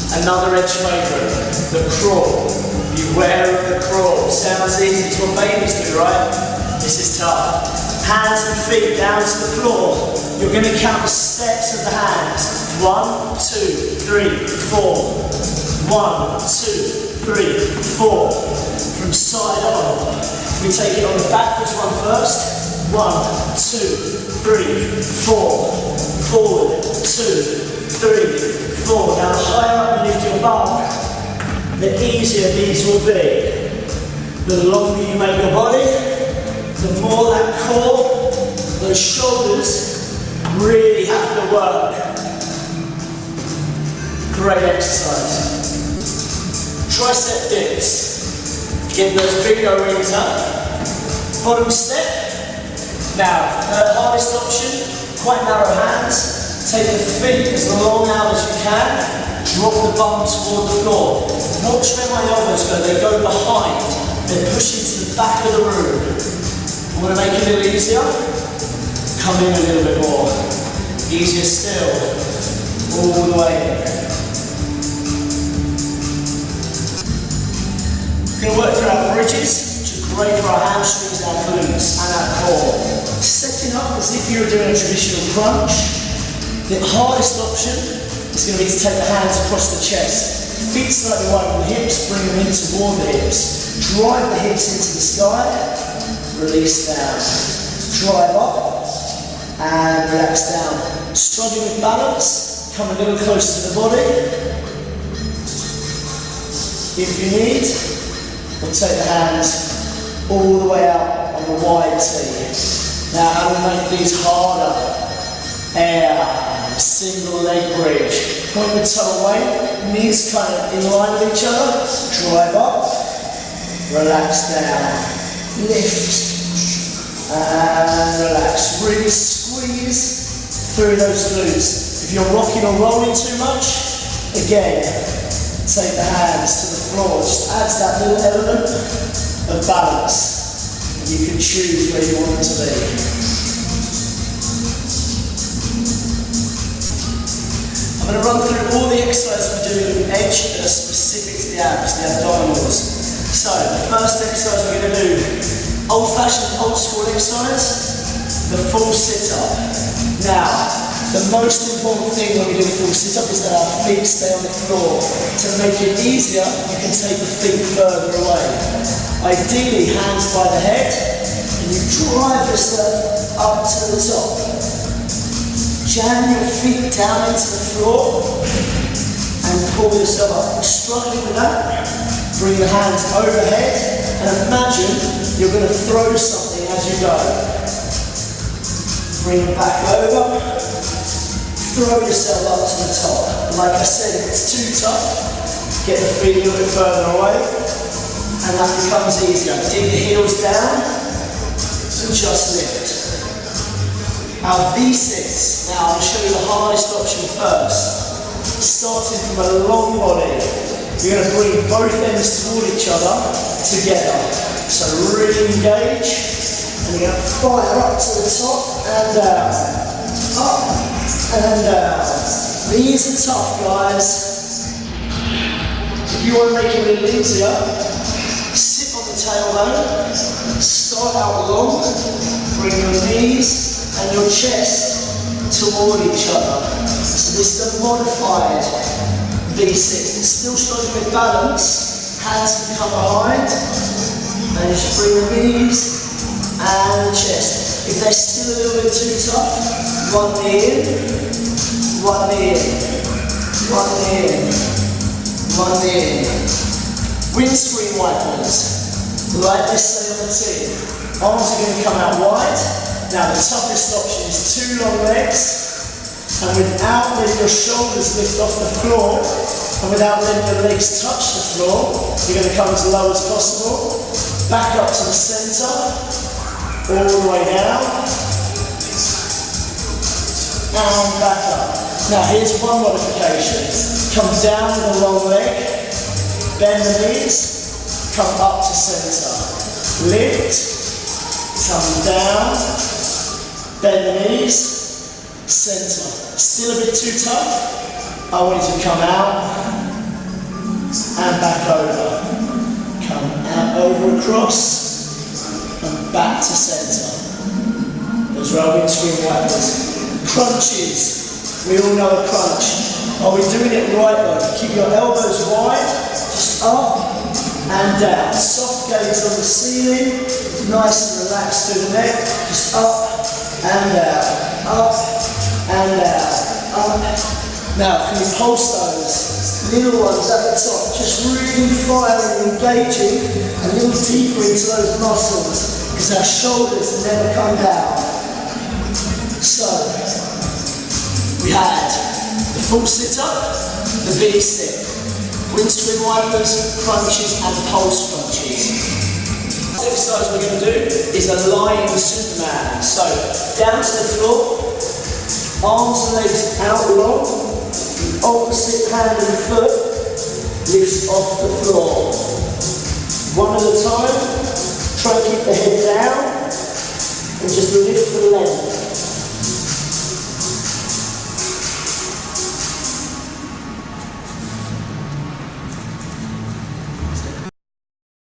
Another edge favourite, the crawl. Beware of the crawl. Sounds easy, it's what babies do, right? This is tough. Hands and feet down to the floor. You're going to count the steps of the hands. 1, 2, 3, 4. 1, 2, 3, 4. From side on. We take it on the backwards one first. 1, 2, 3, 4. Forward. 2, 3, 4. Now the higher up you lift your bum, the easier these will be. The longer you make your body, the more that core, those shoulders really have to work. Great exercise. Tricep dips. Get those big O-rings up. Bottom step. Now, hardest option, quite narrow hands. Take the feet as long out as you can. Drop the bum toward the floor. Watch where my elbows go. They go behind. They're pushing to the back of the room. I want to make it a little easier. Come in a little bit more. Easier still. All the way. We're going to work through our bridges, which are great for our hamstrings, our glutes, and our core. Setting up as if you were doing a traditional crunch. The hardest option is going to be to take the hands across the chest. Feet slightly wide on the hips, bring them in toward the hips. Drive the hips into the sky, release down. Drive up, and relax down. Struggling with balance, come a little closer to the body. If you need, we'll take the hands all the way out on the wide T. Now how do we make these harder? Air, single leg bridge. Point the toe away, knees kind of in line with each other. Drive up, relax down, lift, and relax. Really squeeze through those glutes. If you're rocking or rolling too much, again, take the hands to the floor. Just adds that little element of balance. You can choose where you want it to be. I'm going to run through all the exercises we're doing with edge that are specific to the abs, the abdominals. So, the first exercise we're going to do, old-fashioned, old-school exercise, the full sit-up. Now, the most important thing when we do a full sit-up is that our feet stay on the floor. To make it easier, you can take the feet further away. Ideally, hands by the head, and you drive yourself up to the top. Jam your feet down into the floor, and pull yourself up. If you're struggling with that, bring the hands overhead, and imagine you're going to throw something as you go. Bring them back over. Throw yourself up to the top. Like I said, if it's too tough, get the feet a little bit further away, and that becomes easier. Dig the heels down, and just lift. Our V6. Now I'll show you the hardest option first. Starting from a long body, you're going to bring both ends toward each other together. So really engage, and you're going to fire up to the top and down. Up and down. These are tough, guys. If you want to make it a little easier, sit on the tailbone, start out long, bring your knees and your chest toward each other. So this is the modified V6. It's still struggling with balance. Hands can come behind, and just bring the knees and the chest. If they're still a little bit too tough, one knee in, one knee in, one knee in, one knee in. Windscreen wipers, like this say on the tee. Arms are going to come out wide. Now the toughest option is two long legs, and without letting your shoulders lift off the floor, and without letting your legs touch the floor, you're going to come as low as possible. Back up to the center, all the way down, and back up. Now here's one modification. Come down with a long leg, bend the knees, come up to center. Lift, come down, bend the knees, center. Still a bit too tough. I want you to come out and back over. Come out, over, across, and back to centre. Those rolling swing wipers. Crunches. We all know a crunch. Are we doing it right though? Keep your elbows wide, just up and down. Soft gaze on the ceiling, nice and relaxed through the neck, just up and down, up and down, up. Now, can we pulse those little ones at the top, just really firing, engaging a little deeper into those muscles, because our shoulders never come down. So, we had the full sit-up, the V-sit, wind swing wipers, crunches and pulse crunches. The exercise we're going to do is a lying Superman. So, down to the floor, arms and legs out long, the opposite hand and foot lifts off the floor. One at a time, try and keep the head down and just lift the length.